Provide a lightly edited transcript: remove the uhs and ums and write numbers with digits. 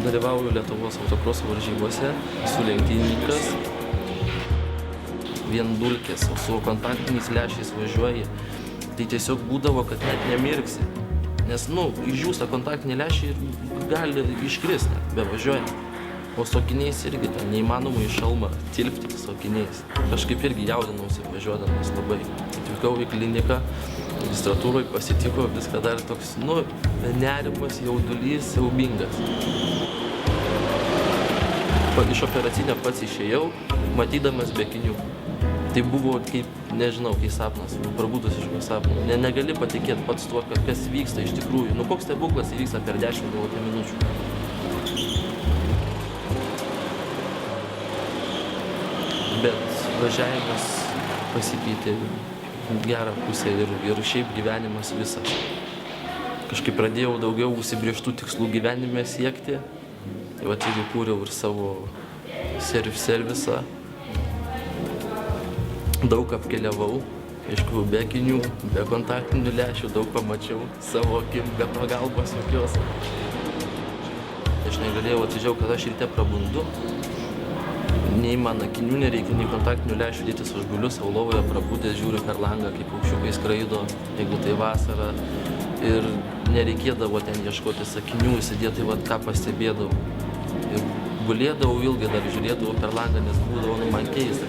dalyvauju Lietuvos autokroso varžybose, esu lenktynininkas. Vien dulkės, o su kontaktiniais lęšiais važiuoji, tai tiesiog būdavo, kad net nemirksi. Nes, išdžiūsta kontaktiniai lęšiai ir gali iškristi, bevažiuojant. O su akiniais irgi ten neįmanoma į šalmą tilpti su akiniais. Kažkaip irgi jaudinausi važiuodamas labai. Atvykau į kliniką, registratūroj pasitiko viską dar toks, nerimas, jaudulys, siaubingas. Iš operacinio pats išėjau, matydamas be akinių. Tai buvo kaip, nežinau, kai sapnas, prabudus iš sapno. Negali patikėti pats tuo, kas vyksta iš tikrųjų. Koks stebuklas įvyksta per 10 minučių. Bet važiavimas pasikeitė gerą pusę ir šiaip gyvenimas visas. Kažkaip pradėjau daugiau užsibrėžtų tikslų gyvenime siekti. Tai vat ir įkūriau ir savo servisą. Daug apkeliavau, aišku, be akinių, be kontaktinių lęšių, daug pamačiau savo akim, be pagalbos jokios. Aš negalėjau atidžiau, kad aš ryte prabundu. Nei man akinių nereikia, nei kontaktinių lęšių dėtis, aš guliu sau lovoje, prabudęs, žiūriu per langą, kaip paukščiukai skraido, jeigu tai vasara. Ir nereikėdavo ten ieškotis akinių, įsidėti, ką pastebėdavau. Ir gulėdavau ilgai, dar žiūrėdavau per langą, nes būdavo man keista.